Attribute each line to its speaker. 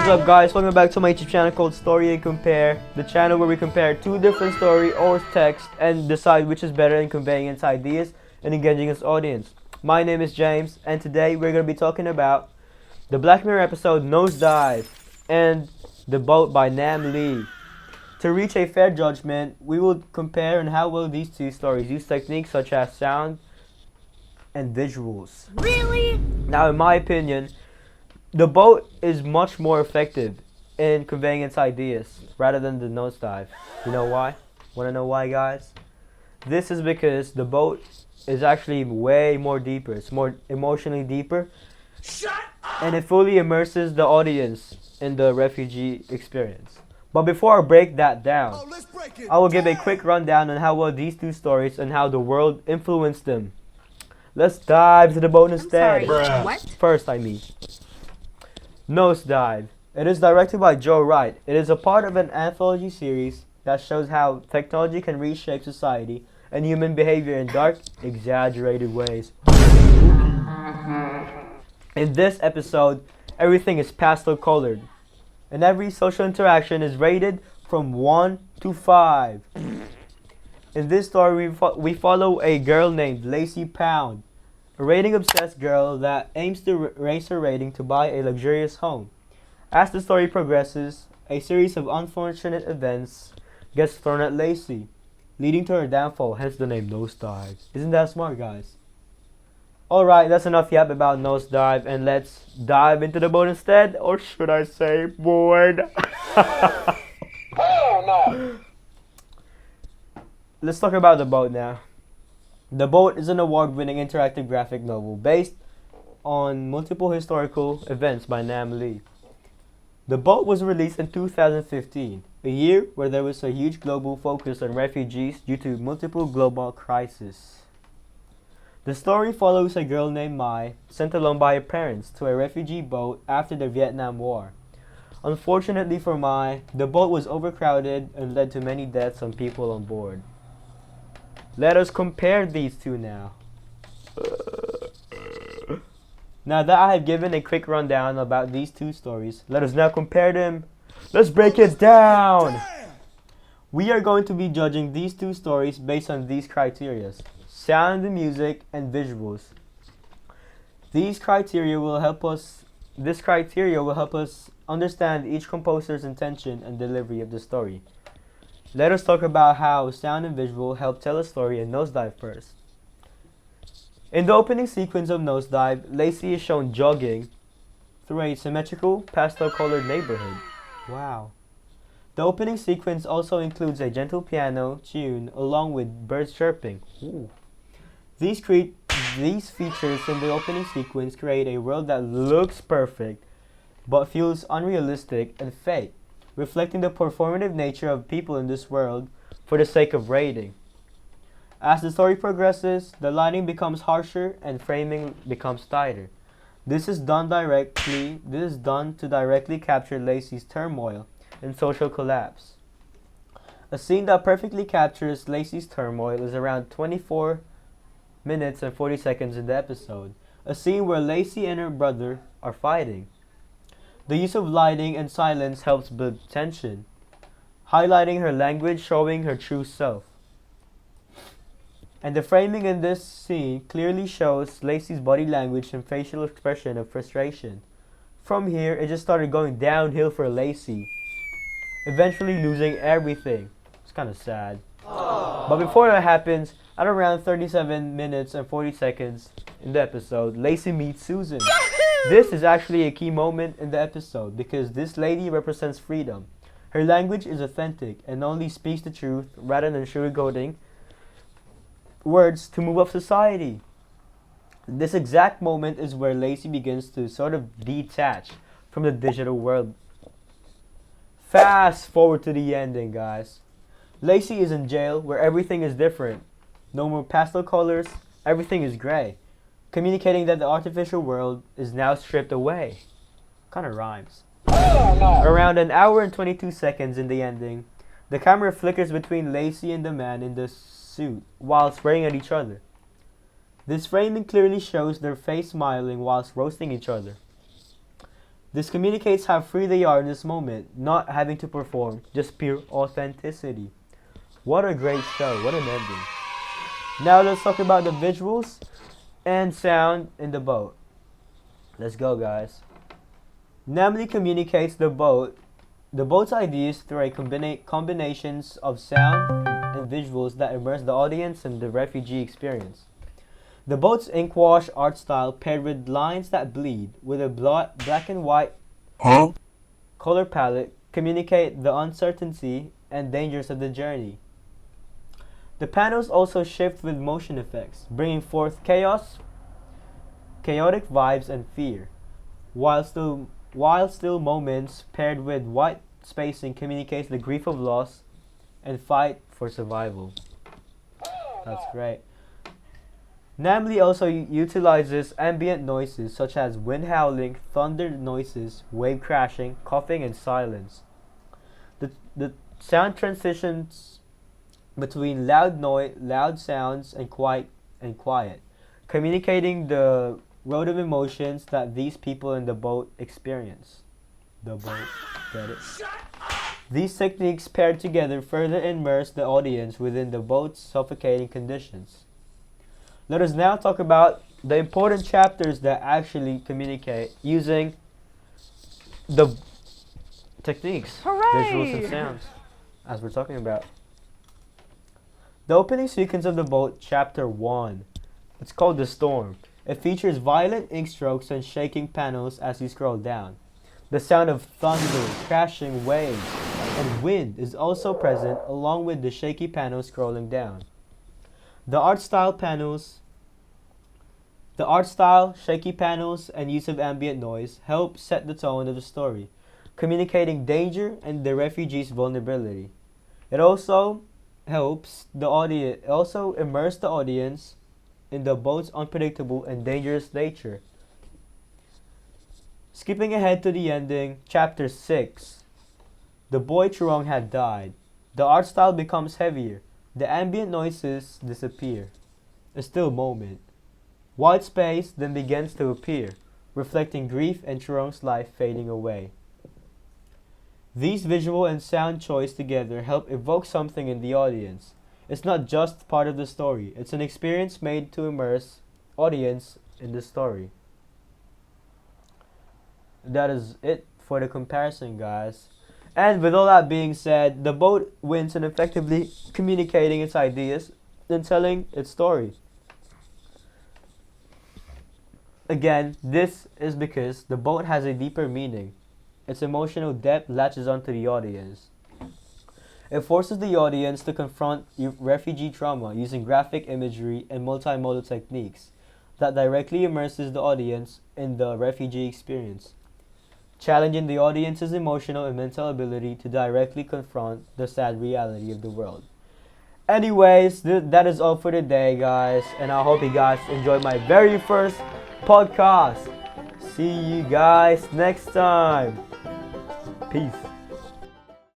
Speaker 1: up, guys? Welcome back to my YouTube channel called Story and Compare, the channel where we compare two different story or text and decide which is better in conveying its ideas and engaging its audience. My name is James, and today we're going to be talking about the Black Mirror episode Nosedive and The Boat by Nam Lee. To reach a fair judgment, we will compare on how well these two stories use techniques such as sound and visuals.
Speaker 2: Really?
Speaker 1: Now, in my opinion, The Boat is much more effective in conveying its ideas rather than the Nosedive. You know why? Want to know why, guys? This is because The Boat is actually way more deeper. It's more emotionally deeper.
Speaker 2: Shut up!
Speaker 1: And it fully immerses the audience in the refugee experience. But before I break that down, I will give a quick rundown on how well these two stories and how the world influenced them. Let's dive to The Boat instead.
Speaker 2: What?
Speaker 1: First, Nosedive. It is directed by Joe Wright. It is a part of an anthology series that shows how technology can reshape society and human behavior in dark, exaggerated ways. In this episode, everything is pastel colored, and every social interaction is rated from 1 to 5. In this story, we follow a girl named Lacey Pound, a rating-obsessed girl that aims to raise her rating to buy a luxurious home. As the story progresses, a series of unfortunate events gets thrown at Lacey, leading to her downfall, hence the name Nosedive. Isn't that smart, guys? Alright, that's enough yap about Nosedive, and let's dive into The Boat instead, or should I say board?
Speaker 2: Hell no!
Speaker 1: Let's talk about The Boat now. The Boat is an award-winning interactive graphic novel based on multiple historical events by Nam Lee. The Boat was released in 2015, a year where there was a huge global focus on refugees due to multiple global crises. The story follows a girl named Mai, sent alone by her parents to a refugee boat after the Vietnam War. Unfortunately for Mai, the boat was overcrowded and led to many deaths on people on board. Let us compare these two now. Now that I have given a quick rundown about these two stories, let us now compare them. Let's break it down! We are going to be judging these two stories based on these criteria: sound and music and visuals. This criteria will help us understand each composer's intention and delivery of the story. Let us talk about how sound and visual help tell a story in Nosedive first. In the opening sequence of Nosedive, Lacey is shown jogging through a symmetrical, pastel-colored neighborhood. Wow. The opening sequence also includes a gentle piano tune along with birds chirping. Ooh. These features in the opening sequence create a world that looks perfect but feels unrealistic and fake, reflecting the performative nature of people in this world for the sake of rating. As the story progresses, the lighting becomes harsher and framing becomes tighter. This is done to directly capture Lacey's turmoil and social collapse. A scene that perfectly captures Lacey's turmoil is around 24 minutes and 40 seconds in the episode, a scene where Lacey and her brother are fighting. The use of lighting and silence helps build tension, highlighting her language, showing her true self. And the framing in this scene clearly shows Lacey's body language and facial expression of frustration. From here, it just started going downhill for Lacey, eventually losing everything. It's kind of sad. But before that happens, at around 37 minutes and 40 seconds in the episode, Lacey meets Susan. This is actually a key moment in the episode because this lady represents freedom. Her language is authentic and only speaks the truth rather than sugarcoating words to move up society. This exact moment is where Lacey begins to sort of detach from the digital world. Fast forward to the ending, guys. Lacey is in jail where everything is different. No more pastel colors, everything is gray, communicating that the artificial world is now stripped away. Kinda rhymes. Around an hour and 22 seconds in the ending, the camera flickers between Lacey and the man in the suit while swearing at each other. This framing clearly shows their face smiling whilst roasting each other. This communicates how free they are in this moment, not having to perform, just pure authenticity. What a great show, what an ending. Now let's talk about the visuals and sound in the boat. Let's go, guys. Namely communicates the boat's ideas through a combinations of sound and visuals that immerse the audience in the refugee experience. The boat's inkwash art style paired with lines that bleed with a black and white color palette communicate the uncertainty and dangers of the journey. The panels also shift with motion effects, bringing forth chaotic vibes and fear, while still moments paired with white spacing communicates the grief of loss and fight for survival. That's great. Namely also utilizes ambient noises such as wind howling, thunder noises, wave crashing, coughing, and silence. The sound transitions between loud sounds and quiet, communicating the road of emotions that these people in the boat experience. The boat, get it? These techniques paired together further immerse the audience within the boat's suffocating conditions. Let us now talk about the important chapters that actually communicate using the techniques, visuals, and sounds, as we're talking about. The opening sequence of the boat, Chapter 1. It's called The Storm. It features violent ink strokes and shaking panels as you scroll down. The sound of thunder, crashing waves, and wind is also present along with the shaky panels scrolling down. The art style, shaky panels, and use of ambient noise help set the tone of the story, communicating danger and the refugees' vulnerability. It also immerse the audience in the boat's unpredictable and dangerous nature. Skipping ahead to the ending, Chapter 6. The boy Churong had died. The art style becomes heavier. The ambient noises disappear. A still moment. White space then begins to appear, reflecting grief and Churong's life fading away. These visual and sound choice together help evoke something in the audience. It's not just part of the story, it's an experience made to immerse audience in the story. That is it for the comparison, guys. And with all that being said, the boat wins in effectively communicating its ideas and telling its story. Again, this is because the boat has a deeper meaning. Its emotional depth latches onto the audience. It forces the audience to confront refugee trauma using graphic imagery and multimodal techniques that directly immerses the audience in the refugee experience, challenging the audience's emotional and mental ability to directly confront the sad reality of the world. Anyways, that is all for today, guys, and I hope you guys enjoyed my very first podcast. See you guys next time. Peace.